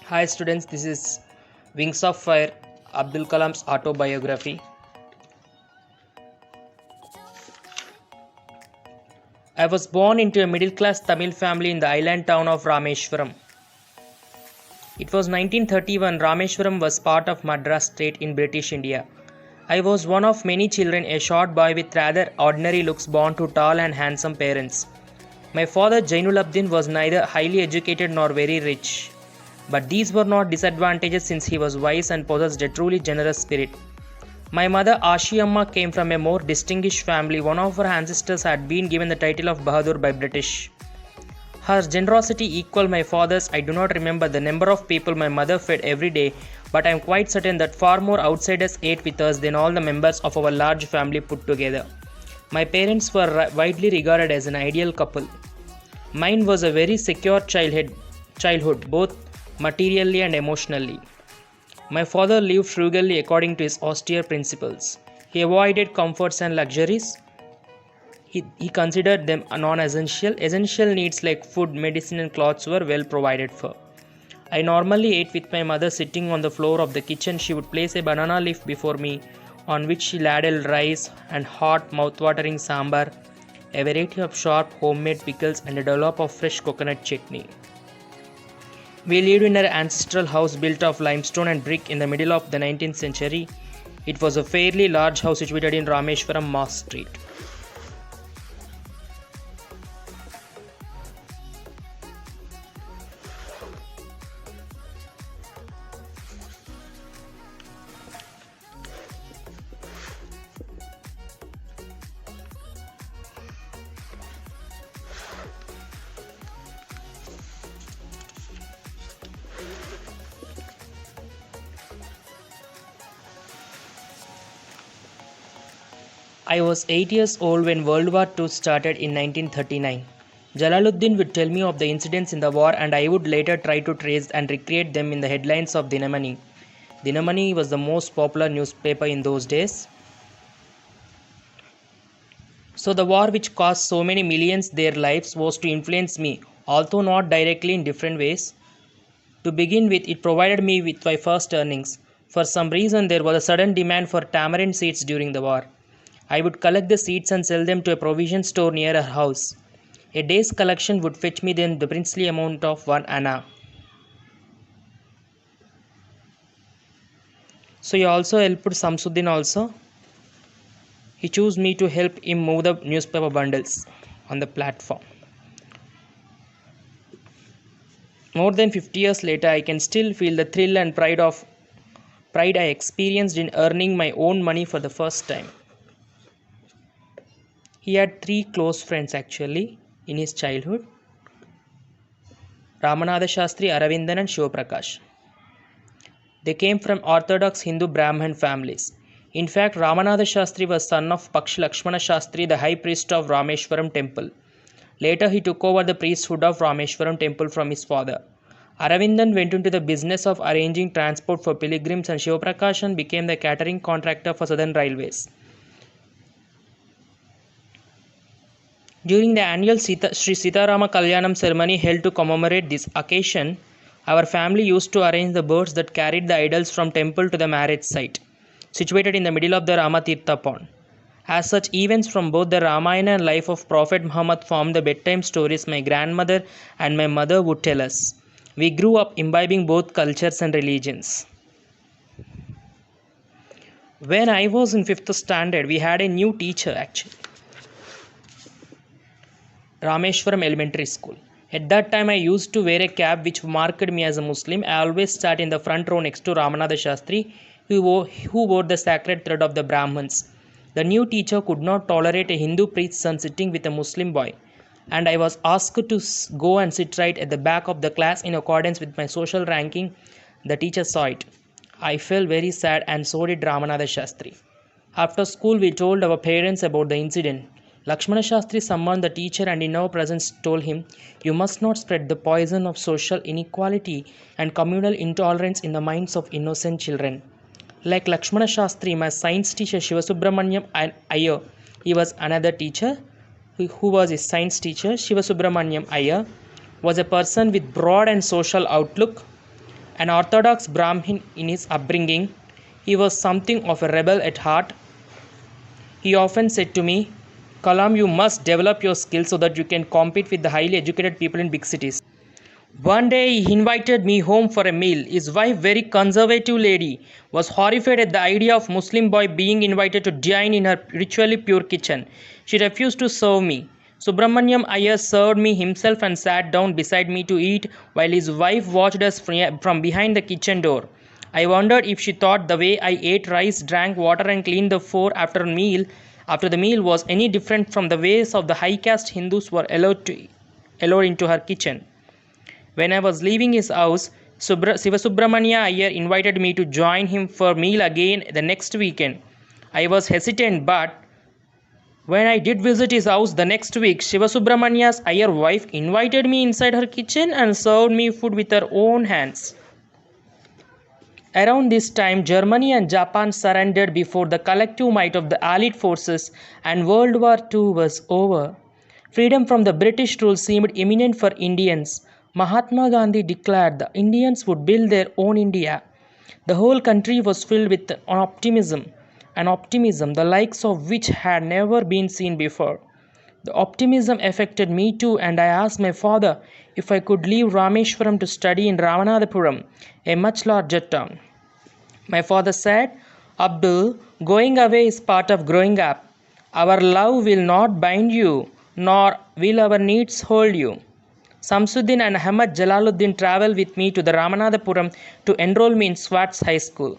Hi students, this is Wings of Fire, Abdul Kalam's autobiography. I was born into a middle-class Tamil family in the island town of Rameshwaram. It was 1931. Rameshwaram was part of Madras state in British India. I was one of many children, a short boy with rather ordinary looks born to tall and handsome parents. My father Jainulabdin was neither highly educated nor very rich. But these were not disadvantages since he was wise and possessed a truly generous spirit. My mother Ashiyamma came from a more distinguished family. One of her ancestors had been given the title of Bahadur by British. Her generosity equaled my father's. I do not remember the number of people my mother fed every day, but I am quite certain that far more outsiders ate with us than all the members of our large family put together. My parents were widely regarded as an ideal couple. Mine was a very secure childhood, both materially and emotionally. My father lived frugally according to his austere principles. He avoided comforts and luxuries. He considered them non-essential. Essential needs like food, medicine and clothes were well provided for. I normally ate with my mother sitting on the floor of the kitchen. She would place a banana leaf before me on which she ladled rice and hot mouth-watering sambar, a variety of sharp homemade pickles and a dollop of fresh coconut chutney. We lived in an ancestral house built of limestone and brick in the middle of the 19th century. It was a fairly large house situated in Rameshwaram Moss Street. I was 8 years old when World War II started in 1939. Jalaluddin would tell me of the incidents in the war and I would later try to trace and recreate them in the headlines of Dinamani. Dinamani was the most popular newspaper in those days. So the war which cost so many millions their lives was to influence me, although not directly in different ways. To begin with, it provided me with my first earnings. For some reason, there was a sudden demand for tamarind seeds during the war. I would collect the seeds and sell them to a provision store near our house. A day's collection would fetch me then the princely amount of 1 anna. So he also helped Samsuddin also. He chose me to help him move the newspaper bundles on the platform. More than 50 years later, I can still feel the thrill and pride I experienced in earning my own money for the first time. He had 3 close friends actually in his childhood: Ramanatha Shastri, Aravindan and Shivaprakash. They came from orthodox Hindu Brahmin families. In fact, Ramanatha Shastri was son of Pakshi Lakshmana Shastri, the high priest of Rameshwaram temple. Later he took over the priesthood of Rameshwaram temple from his father. Aravindan went into the business of arranging transport for pilgrims and Shivaprakash became the catering contractor for Southern Railways. During the annual Sri Sitarama Kalyanam ceremony held to commemorate this occasion, our family used to arrange the boats that carried the idols from temple to the marriage site, situated in the middle of the Ramatirtha pond. As such, events from both the Ramayana and life of Prophet Muhammad formed the bedtime stories my grandmother and my mother would tell us. We grew up imbibing both cultures and religions. When I was in 5th standard, we had a new teacher actually. Rameshwaram Elementary School. At that time, I used to wear a cap which marked me as a Muslim. I always sat in the front row next to Ramanatha Shastri, who wore the sacred thread of the Brahmins. The new teacher could not tolerate a Hindu priest's son sitting with a Muslim boy, and I was asked to go and sit right at the back of the class in accordance with my social ranking. The teacher saw it. I felt very sad, and so did Ramanatha Shastri. After school, we told our parents about the incident. Lakshmana Shastri summoned the teacher and in our presence told him, "You must not spread the poison of social inequality and communal intolerance in the minds of innocent children." Like Lakshmana Shastri, my science teacher Shivasubramanyam Iyer, he was another teacher who was his science teacher. Shivasubramanyam Iyer was a person with broad and social outlook. An Orthodox Brahmin in his upbringing, he was something of a rebel at heart. He often said to me, Kalam, you must develop your skills so that you can compete with the highly educated people in big cities. One day he invited me home for a meal. His wife, very conservative lady, was horrified at the idea of Muslim boy being invited to dine in her ritually pure kitchen. She refused to serve me. Subramaniam Iyer served me himself and sat down beside me to eat while his wife watched us from behind the kitchen door. I wondered if she thought the way I ate rice, drank water and cleaned the floor after the meal was any different from the ways of the high caste Hindus were allowed into her kitchen. When I was leaving his house, Sivasubramania Iyer invited me to join him for meal again the next weekend. I was hesitant, but when I did visit his house the next week, Sivasubramania's Iyer wife invited me inside her kitchen and served me food with her own hands. Around this time, Germany and Japan surrendered before the collective might of the Allied forces, and World War II was over. Freedom from the British rule seemed imminent for Indians. Mahatma Gandhi declared the Indians would build their own India. The whole country was filled with an optimism the likes of which had never been seen before. The optimism affected me too, and I asked my father if I could leave Rameshwaram to study in Ramanathapuram, a much larger town. My father said, Abdul, going away is part of growing up. Our love will not bind you, nor will our needs hold you. Samsuddin and Ahmad Jalaluddin traveled with me to the Ramanathapuram to enroll me in Swartz High School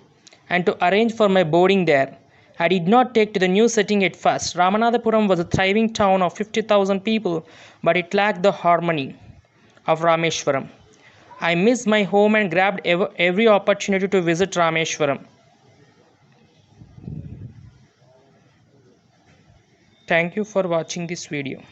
and to arrange for my boarding there. I did not take to the new setting at first. Ramanathapuram was a thriving town of 50,000 people, but it lacked the harmony of Rameshwaram. I missed my home and grabbed every opportunity to visit Rameshwaram. Thank you for watching this video.